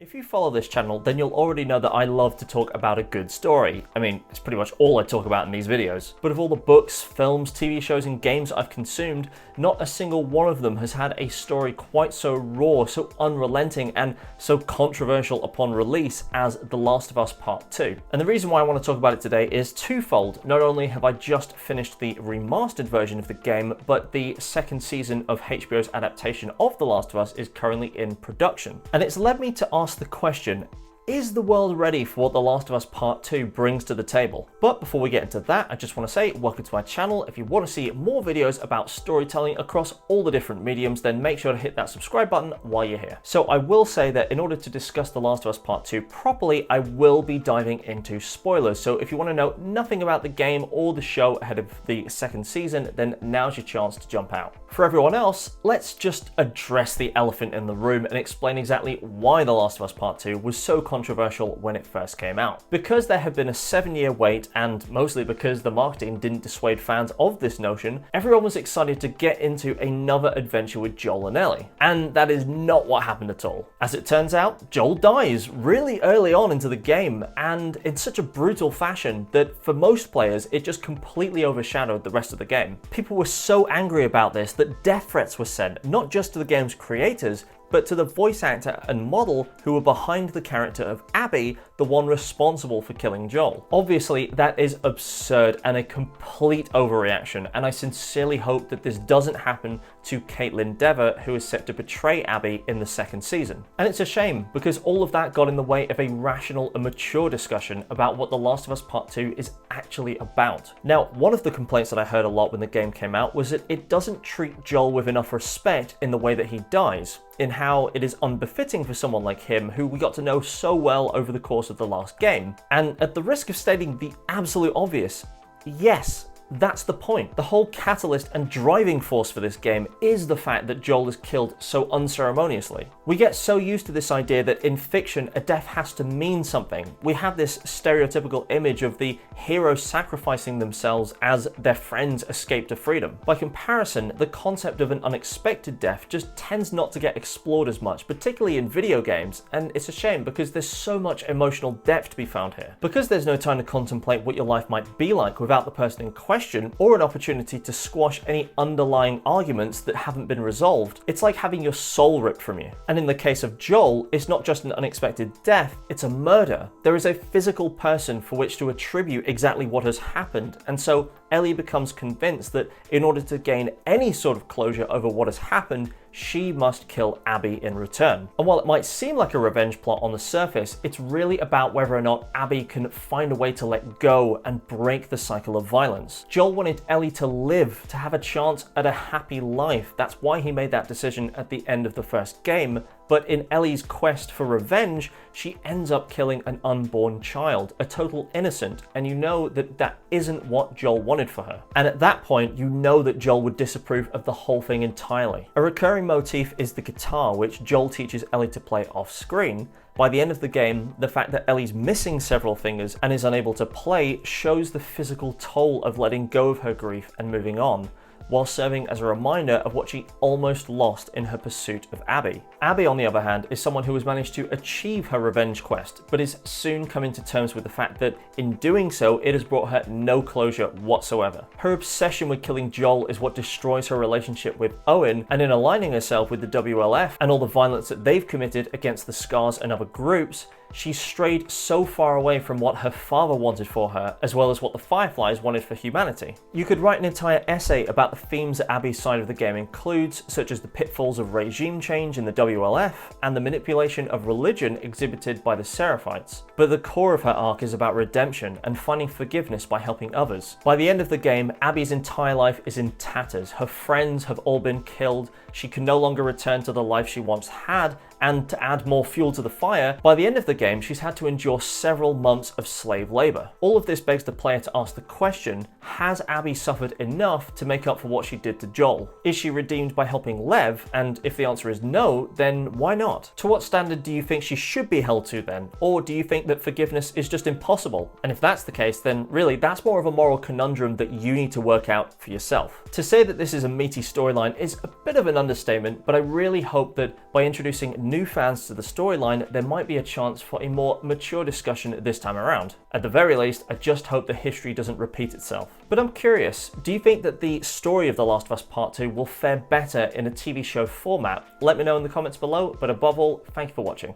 If you follow this channel, then you'll already know that I love to talk about a good story. I mean, it's pretty much all I talk about in these videos. But of all the books, films, TV shows, and games I've consumed, not a single one of them has had a story quite so raw, so unrelenting, and so controversial upon release as The Last of Us Part 2. And the reason why I want to talk about it today is twofold. Not only have I just finished the remastered version of the game, but the second season of HBO's adaptation of The Last of Us is currently in production. And it's led me to ask the question, is the world ready for what The Last of Us Part 2 brings to the table? But before we get into that, I just want to say welcome to my channel. If you want to see more videos about storytelling across all the different mediums, then make sure to hit that subscribe button while you're here. So I will say that in order to discuss The Last of Us Part 2 properly, I will be diving into spoilers. So if you want to know nothing about the game or the show ahead of the second season, then now's your chance to jump out. For everyone else, let's just address the elephant in the room and explain exactly why The Last of Us Part 2 was so controversial when it first came out. Because there had been a 7-year wait, and mostly because the marketing didn't dissuade fans of this notion, everyone was excited to get into another adventure with Joel and Ellie. And that is not what happened at all. As it turns out, Joel dies really early on into the game, and in such a brutal fashion that for most players, it just completely overshadowed the rest of the game. People were so angry about this that death threats were sent, not just to the game's creators, but to the voice actor and model who were behind the character of Abby, the one responsible for killing Joel. Obviously, that is absurd and a complete overreaction, and I sincerely hope that this doesn't happen to Caitlin Dever, who is set to portray Abby in the second season. And it's a shame, because all of that got in the way of a rational and mature discussion about what The Last of Us Part 2 is actually about. Now, one of the complaints that I heard a lot when the game came out was that it doesn't treat Joel with enough respect in the way that he dies, in how it is unbefitting for someone like him, who we got to know so well over the course of the last game. And at the risk of stating the absolute obvious, yes, that's the point. The whole catalyst and driving force for this game is the fact that Joel is killed so unceremoniously. We get so used to this idea that in fiction, a death has to mean something. We have this stereotypical image of the heroes sacrificing themselves as their friends escape to freedom. By comparison, the concept of an unexpected death just tends not to get explored as much, particularly in video games, and it's a shame because there's so much emotional depth to be found here. Because there's no time to contemplate what your life might be like without the person in question, or an opportunity to squash any underlying arguments that haven't been resolved, it's like having your soul ripped from you. And in the case of Joel, it's not just an unexpected death, it's a murder. There is a physical person for which to attribute exactly what has happened, and so Ellie becomes convinced that in order to gain any sort of closure over what has happened, she must kill Abby in return. And while it might seem like a revenge plot on the surface, it's really about whether or not Abby can find a way to let go and break the cycle of violence. Joel wanted Ellie to live, to have a chance at a happy life. That's why he made that decision at the end of the first game. But in Ellie's quest for revenge, she ends up killing an unborn child, a total innocent, and you know that that isn't what Joel wanted for her. And at that point, you know that Joel would disapprove of the whole thing entirely. A recurring motif is the guitar, which Joel teaches Ellie to play off screen. By the end of the game, the fact that Ellie's missing several fingers and is unable to play shows the physical toll of letting go of her grief and moving on, while serving as a reminder of what she almost lost in her pursuit of Abby. Abby, on the other hand, is someone who has managed to achieve her revenge quest, but is soon coming to terms with the fact that in doing so, it has brought her no closure whatsoever. Her obsession with killing Joel is what destroys her relationship with Owen, and in aligning herself with the WLF and all the violence that they've committed against the Scars and other groups, she strayed so far away from what her father wanted for her, as well as what the Fireflies wanted for humanity. You could write an entire essay about the themes that Abby's side of the game includes, such as the pitfalls of regime change in the WLF and the manipulation of religion exhibited by the Seraphites. But the core of her arc is about redemption and finding forgiveness by helping others. By the end of the game, Abby's entire life is in tatters. Her friends have all been killed. She can no longer return to the life she once had, and to add more fuel to the fire, by the end of the game, she's had to endure several months of slave labor. All of this begs the player to ask the question, has Abby suffered enough to make up for what she did to Joel? Is she redeemed by helping Lev? And if the answer is no, then why not? To what standard do you think she should be held to then? Or do you think that forgiveness is just impossible? And if that's the case, then really that's more of a moral conundrum that you need to work out for yourself. To say that this is a meaty storyline is a bit of an understatement, but I really hope that by introducing new fans to the storyline, there might be a chance for a more mature discussion this time around. At the very least, I just hope the history doesn't repeat itself. But I'm curious, do you think that the story of The Last of Us Part 2 will fare better in a TV show format? Let me know in the comments below, but above all, thank you for watching.